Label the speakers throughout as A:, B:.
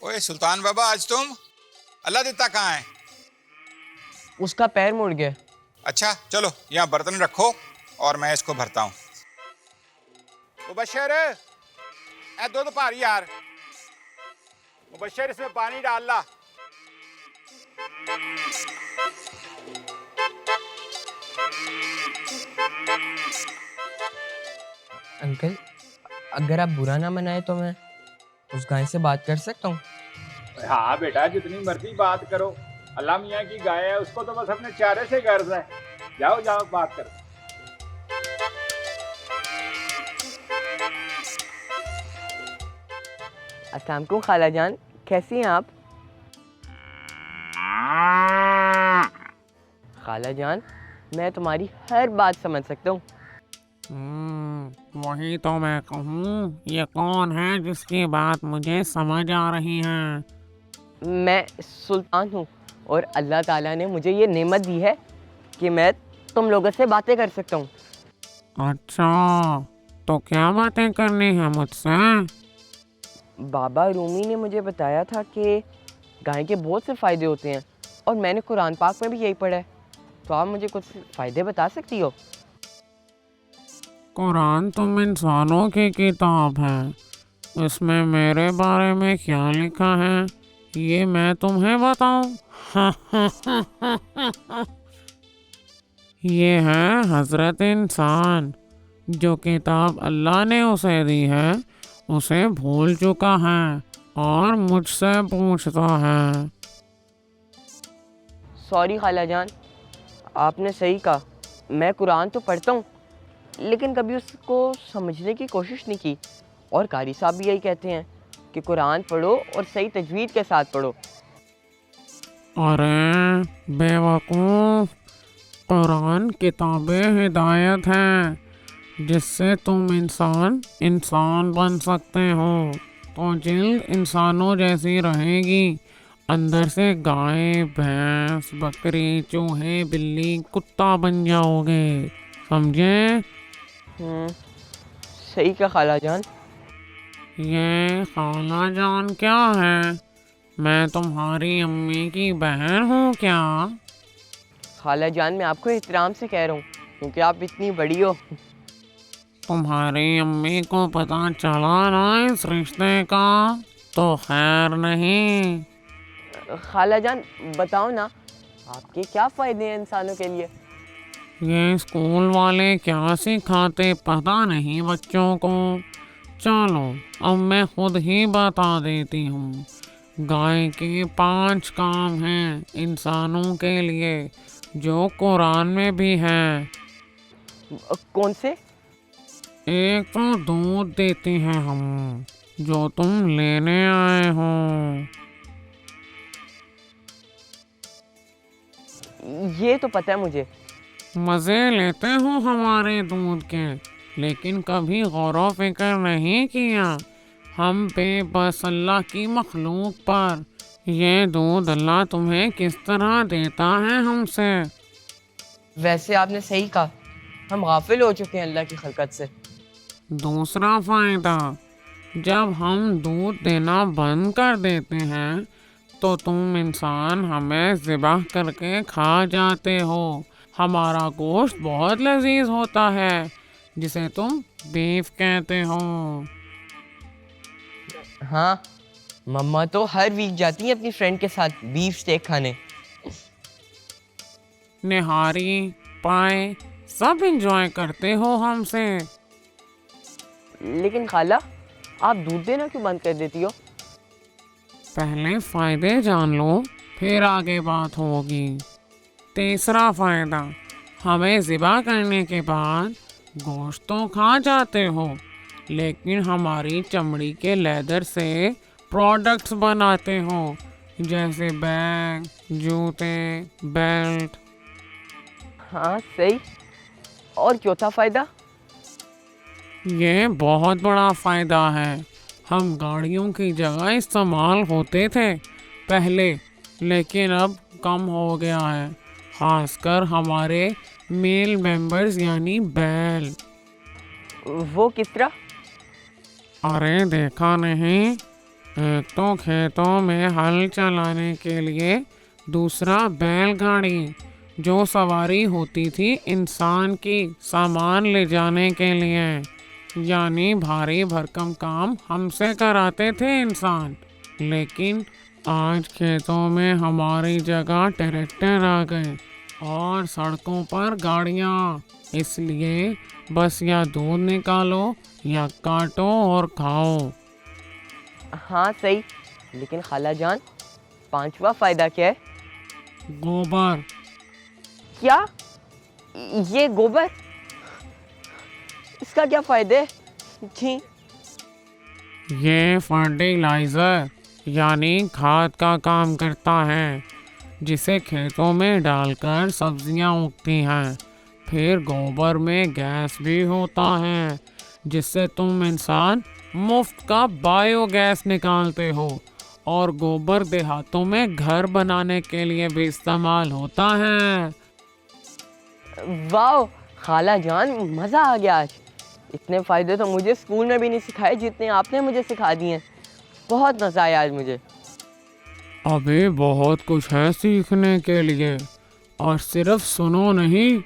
A: ओए सुल्तान बाबा, आज तुम अल्लाह देता कहाँ है?
B: उसका पैर मुड़ गया।
A: अच्छा चलो, यहाँ बर्तन रखो और मैं इसको भरता हूँ। मुबशर, ए दूध भारी यार। मुबशर, इसमें पानी डाल ला।
B: अंकल, अगर आप बुरा ना मनाए तो मैं उस गाय से बात कर सकता हूँ?
C: हाँ बेटा, जितनी मर्जी बात करो। अल्लाह मियाँ की गाय है, उसको तो बस अपने चारे से गर्ज है। जाओ जाओ बात करो।
B: अस्सलाम वालेकुम खाला जान, कैसी हैं आप? खाला जान, मैं तुम्हारी हर बात समझ सकता हूँ।
D: वही तो मैं कहूँ, ये कौन है जिसकी बात मुझे समझ आ रही है?
B: मैं सुल्तान हूँ और अल्लाह ताला ने मुझे ये नेमत दी है कि मैं तुम लोगों से बातें कर सकता हूँ।
D: अच्छा, तो क्या बातें करनी है मुझसे?
B: बाबा रूमी ने मुझे बताया था कि गाय के बहुत से फ़ायदे होते हैं और मैंने कुरान पाक में भी यही पढ़ा है। तो आप मुझे कुछ फ़ायदे बता सकती हो?
D: कुरान तुम इंसानों की किताब है, इसमें मेरे बारे में क्या लिखा है ये मैं तुम्हें बताऊं? ये है हज़रत इंसान, जो किताब अल्लाह ने उसे दी है उसे भूल चुका है और मुझसे पूछता है।
B: सॉरी खाला जान, आपने सही कहा। मैं कुरान तो पढ़ता हूँ लेकिन कभी उसको समझने की कोशिश नहीं की। और कारी साहब भी यही कहते हैं कि कुरान पढ़ो और सही तजवीद के साथ पढ़ो।
D: अरे बेवकूफ़, कुरान किताबे हिदायत है जिससे तुम इंसान बन सकते हो। तो जिल्द इंसानों जैसी रहेगी, अंदर से गाय भैंस बकरी चूहे बिल्ली कुत्ता बन जाओगे, समझे?
B: सही कहा खाला जान।
D: ये खाला जान क्या है? मैं तुम्हारी अम्मी की बहन हूँ क्या?
B: खाला जान, मैं आपको एहतराम से कह रहा हूँ क्योंकि आप इतनी बड़ी हो।
D: तुम्हारी अम्मी को पता चला ना इस रिश्ते का तो खैर नहीं।
B: खाला जान, बताओ ना, आपके क्या फ़ायदे हैं इंसानों के लिए?
D: ये स्कूल वाले क्या सिखाते पता नहीं बच्चों को। चलो अब मैं खुद ही बता देती हूँ। गाय के 5 काम हैं इंसानों के लिए जो कुरान में भी हैं।
B: कौन से?
D: एक तो दूध देती हैं हम, जो तुम लेने आए हो।
B: ये तो पता है मुझे।
D: मज़े लेते हो हमारे दूध के, लेकिन कभी गौर फिक्र नहीं किया हम बेबस अल्लाह की मखलूक पर। ये दूध अल्लाह तुम्हें किस तरह देता है हमसे।
B: वैसे आपने सही कहा, हम गाफिल हो चुके हैं अल्लाह की खलकत से।
D: दूसरा फ़ायदा, जब हम दूध देना बंद कर देते हैं तो तुम इंसान हमें ज़िबह करके खा जाते हो। हमारा गोश्त बहुत लजीज होता है जिसे तुम बीफ कहते हो।
B: हाँ, मम्मा तो हर वीक जाती है अपनी फ्रेंड के साथ बीफ स्टेक खाने।
D: निहारी पाए सब एंजॉय करते हो हमसे।
B: लेकिन खाला, आप दूध देना क्यों बंद कर देती हो?
D: पहले फ़ायदे जान लो, फिर आगे बात होगी। तीसरा फ़ायदा, हमें ज़िबा करने के बाद गोश्त तो खा जाते हो, लेकिन हमारी चमड़ी के लेदर से प्रोडक्ट्स बनाते हो, जैसे बैग, जूते, बेल्ट।
B: हाँ सही। और चौथा फ़ायदा?
D: ये बहुत बड़ा फ़ायदा है। हम गाड़ियों की जगह इस्तेमाल होते थे पहले, लेकिन अब कम हो गया है, खासकर हमारे मेल मेंबर्स यानी बैल।
B: वो किस तरह?
D: अरे देखा नहीं, एक तो खेतों में हल चलाने के लिए, दूसरा बैलगाड़ी जो सवारी होती थी इंसान की सामान ले जाने के लिए। यानी भारी भरकम काम हमसे कराते थे इंसान। लेकिन आज खेतों में हमारी जगह ट्रैक्टर आ गए और सड़कों पर गाड़ियाँ। इसलिए बस या दूध निकालो या काटो और खाओ।
B: हाँ सही, लेकिन खाला जान, पांचवा फायदा क्या है?
D: गोबर।
B: क्या? ये गोबर? इसका क्या फायदे है? जी।
D: ये फर्टिलाइज़र यानी खाद का काम करता है, जिसे खेतों में डालकर सब्जियां उगती हैं। फिर गोबर में गैस भी होता है, जिससे तुम इंसान मुफ्त का बायोगैस निकालते हो। और गोबर देहातों में घर बनाने के लिए भी इस्तेमाल होता है।
B: वाह खाला जान, मज़ा आ गया आज। इतने फ़ायदे तो मुझे स्कूल में भी नहीं सिखाए जितने आपने मुझे सिखा दिए हैं। बहुत मज़ा आया आज मुझे।
D: अभी बहुत कुछ है सीखने के लिए, और सिर्फ सुनो नहीं,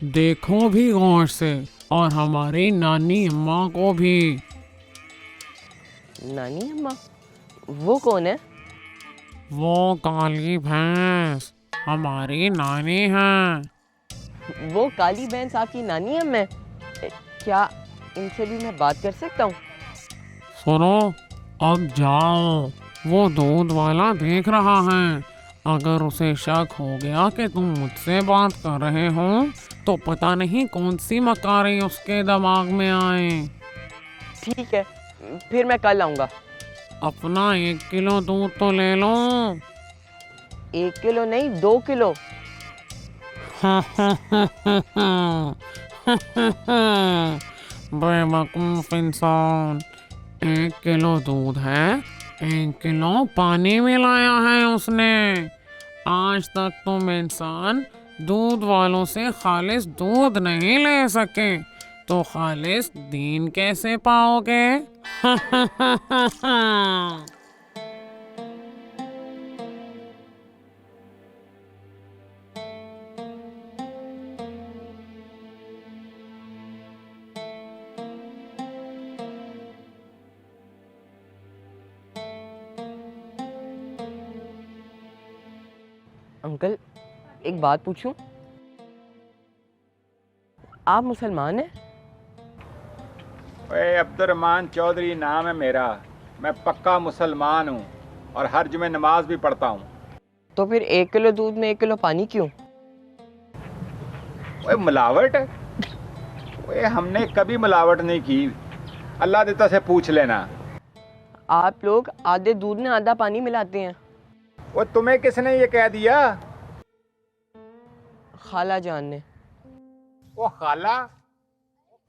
D: देखो भी गौर से, और हमारी नानी अम्मा को भी।
B: नानी अम्मा? वो कौन है?
D: वो काली भैंस हमारी नानी है।
B: वो काली भैंस आपकी नानी है? मैं क्या इनसे भी मैं बात कर सकता हूँ?
D: सुनो, अब जाओ, वो दूध वाला देख रहा है। अगर उसे शक हो गया कि तुम मुझसे बात कर रहे हो, तो पता नहीं कौन सी मकारी उसके दिमाग में आए।
B: ठीक है, फिर मैं कल आऊँगा।
D: अपना 1 किलो दूध तो ले लो।
B: 1 किलो नहीं, 2 किलो।
D: बेवकूफ इंसान, 1 किलो दूध है, 1 किलो पानी मिलाया है उसने। आज तक तुम इंसान दूध वालों से खालिस दूध नहीं ले सके, तो खालिस दीन कैसे पाओगे?
B: अंकल, एक बात पूछूं? आप मुसलमान हैं?
C: ओए अब्दुर्रहमान चौधरी नाम है मेरा। मैं पक्का मुसलमान हूँ और हर जुमे नमाज भी पढ़ता हूँ।
B: तो फिर 1 किलो दूध में 1 किलो पानी क्यों?
C: ओए मिलावट? ओए हमने कभी मिलावट नहीं की। अल्लाह देता से पूछ लेना।
B: आप लोग आधे दूध में आधा पानी मिलाते हैं।
C: वो तुम्हें किसने ये कह दिया?
B: खाला जान ने।
C: वो खाला?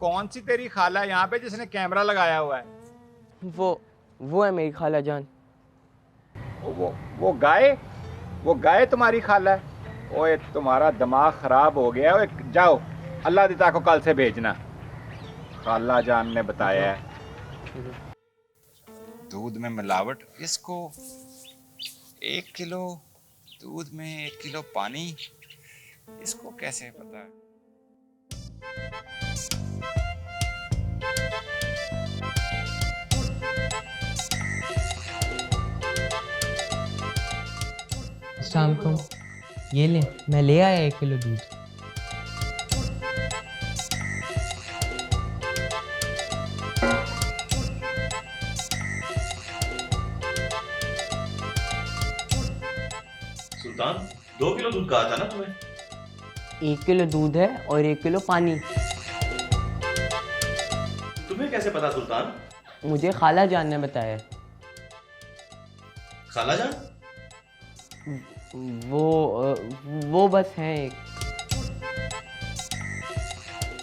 C: कौन सी तेरी खाला यहाँ पे जिसने कैमरा लगाया हुआ है?
B: वो है मेरी खाला जान।
C: वो गाय? वो गाय तुम्हारी खाला है? ओए तुम्हारा दिमाग खराब हो गया। ओए जाओ, अल्लाह दिता को कल से भेजना। खाला जान ने बताया है। दूध में मिलावट? इसको 1 किलो दूध में 1 किलो पानी, इसको कैसे पता है?
B: अस्सलाम वालेकुम। ये ले, मैं ले आया 1 किलो दूध।
E: सुल्तान, 2 किलो दूध कहा था ना तुम्हें?
B: 1 किलो दूध है और 1 किलो पानी।
E: तुम्हें कैसे पता सुल्तान?
B: मुझे खाला जान ने बताया।
E: खाला जान?
B: वो बस है एक।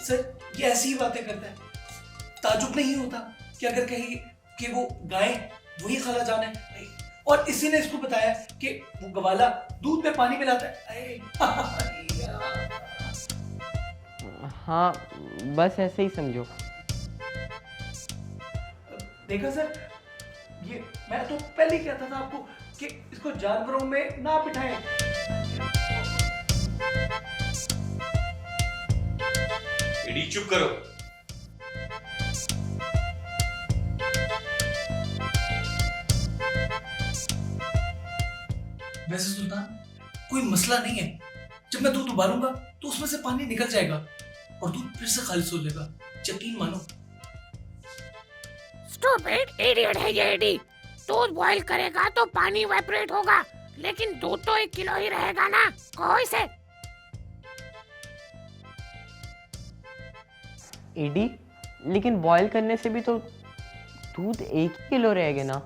F: सर, ये ऐसी ही बातें करता है। ताजुब नहीं होता कि अगर कहे कि वो गाय वही खाला जान है, और इसी ने इसको बताया कि वो गवाला दूध में पानी मिलाता है।
B: हाँ, बस ऐसे ही समझो।
F: देखा सर, ये मैं तो पहले ही कहता था आपको कि इसको जानवरों में ना बिठाएं।
E: एडी चुप करो।
F: वैसे सुल्तान, कोई मसला नहीं है। जब मैं दूध उबालूंगा तो उसमें से पानी निकल जाएगा और दूध फिर से खालिस हो जाएगा, यकीन मानो।
G: स्टूपिड इडियट है ये एडी। दूध बॉईल करेगा तो पानी इवेपोरेट होगा, लेकिन दूध तो 1 किलो ही रहेगा ना। कहो इसे।
B: एडी, लेकिन बॉईल करने से भी तो दूध 1 ही किलो रहेगा ना।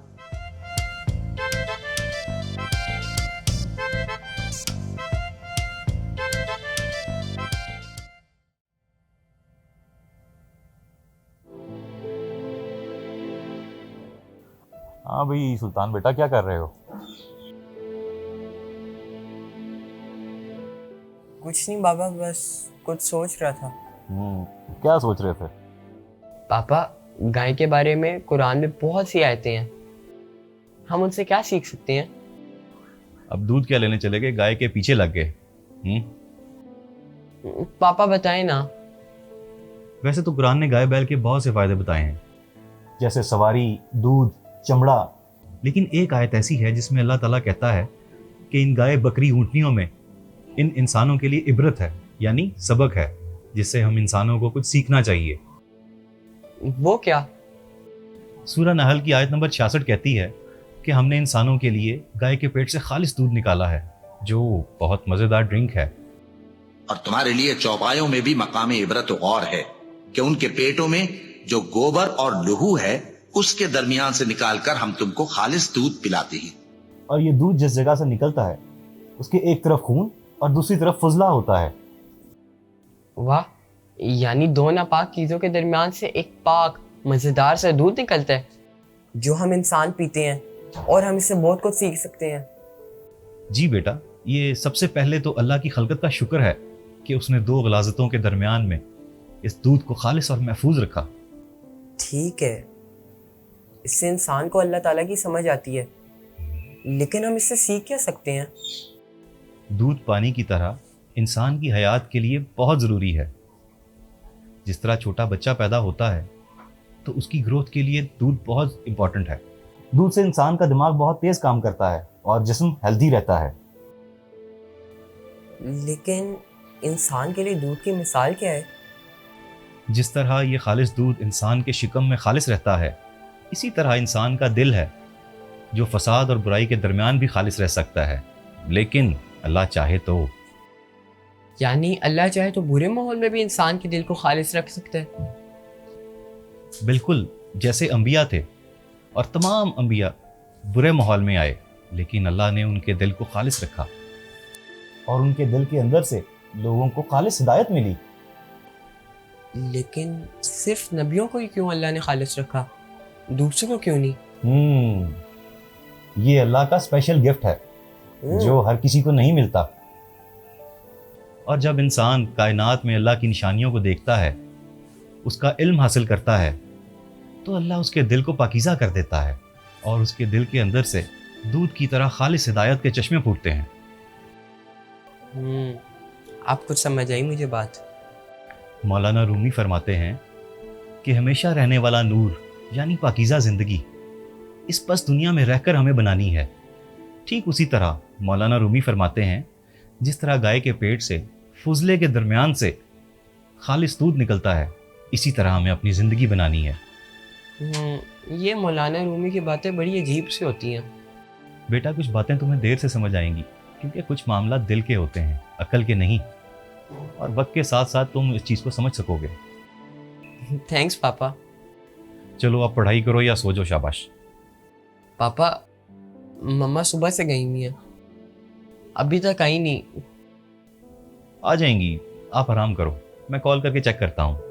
H: हाँ भाई सुल्तान बेटा, क्या कर रहे हो?
B: कुछ नहीं बाबा, बस कुछ सोच रहा था।
H: क्या सोच रहे थे?
B: पापा, गाय के बारे में कुरान में बहुत सी आयतें हैं, हम उनसे क्या सीख सकते हैं?
E: अब दूध क्या लेने चले गए, गाय के पीछे लग गए।
B: पापा बताएं ना।
E: वैसे तो कुरान ने गाय बैल के बहुत से फायदे बताए हैं,
H: जैसे सवारी, दूध, चमड़ा।
E: लेकिन एक आयत ऐसी है जिसमें अल्लाह ताला कहता है कि इन गाय बकरी ऊँटनियों में इन इंसानों के लिए इबरत है, यानी सबक है, जिससे हम इंसानों को कुछ सीखना चाहिए।
B: वो क्या?
E: सूरह नहल की आयत नंबर 66 कहती है कि हमने इंसानों के लिए गाय के पेट से खालिस दूध निकाला है, जो बहुत मज़ेदार ड्रिंक है।
I: और तुम्हारे लिए चौपायों में भी मकाम इबरत गौर है कि उनके पेटों में जो गोबर और लहू है उसके दरमियान से निकालकर हम तुमको खालिस दूध पिलाते हैं।
H: और ये दूध जिस जगह से निकलता है उसके एक तरफ खून और दूसरी तरफ फजला होता है।
B: वाह, यानी 2 नापाक चीज़ों के दरमियान से एक पाक मज़ेदार सा दूध निकलता है जो हम इंसान पीते हैं, और हम इससे बहुत कुछ सीख सकते हैं।
E: जी बेटा, ये सबसे पहले तो अल्लाह की खलकत का शुक्र है कि उसने 2 गलाजतों के दरमियान में इस दूध को खालिस और महफूज रखा।
B: ठीक है, इससे इंसान को अल्लाह ताला की समझ आती है, लेकिन हम इससे सीख क्या सकते हैं?
E: दूध पानी की तरह इंसान की हयात के लिए बहुत ज़रूरी है। जिस तरह छोटा बच्चा पैदा होता है तो उसकी ग्रोथ के लिए दूध बहुत इम्पॉर्टेंट है।
H: दूध से इंसान का दिमाग बहुत तेज काम करता है और जिस्म हेल्दी रहता है।
B: लेकिन इंसान के लिए दूध की मिसाल क्या है?
E: जिस तरह ये खालिस दूध इंसान के शिकम में खालिस रहता है, इसी तरह इंसान का दिल है जो फसाद और बुराई के दरमियान भी खालिस रह सकता है, लेकिन अल्लाह चाहे तो।
B: यानी अल्लाह चाहे तो बुरे माहौल में भी इंसान के दिल को खालिस रख सकता है।
E: बिल्कुल, जैसे अंबिया थे और तमाम अंबिया बुरे माहौल में आए, लेकिन अल्लाह ने उनके दिल को खालिस रखा
H: और उनके दिल के अंदर से लोगों को खालिस हिदायत मिली।
B: लेकिन सिर्फ नबियों को ही क्यों अल्लाह ने खालिस रखा, दूसरों को क्यों नहीं?
H: ये अल्लाह का स्पेशल गिफ्ट है जो हर किसी को नहीं मिलता।
E: और जब इंसान कायनात में अल्लाह की निशानियों को देखता है, उसका इल्म हासिल करता है, तो अल्लाह उसके दिल को पाकीज़ा कर देता है और उसके दिल के अंदर से दूध की तरह खालिस हिदायत के चश्मे फूटते हैं।
B: आप कुछ समझ आई मुझे बात।
E: मौलाना रूमी फरमाते हैं कि हमेशा रहने वाला नूर यानी पाकीज़ा ज़िंदगी इस पस दुनिया में रहकर हमें बनानी है। ठीक उसी तरह मौलाना रूमी फरमाते हैं, जिस तरह गाय के पेट से फुजले के दरमियान से खालिस दूध निकलता है, इसी तरह हमें अपनी ज़िंदगी बनानी है।
B: ये मौलाना रूमी की बातें बड़ी अजीब सी होती हैं।
E: बेटा, कुछ बातें तुम्हें देर से समझ आएंगी, क्योंकि कुछ मामला दिल के होते हैं, अकल के नहीं, और वक्त के साथ साथ तुम इस चीज़ को समझ सकोगे।
B: थैंक्स पापा।
E: चलो अब पढ़ाई करो या सो जाओ, शाबाश।
B: पापा, मम्मा सुबह से गई हुई हैं, अभी तक आई नहीं।
E: आ जाएंगी, आप आराम करो, मैं कॉल करके चेक करता हूँ।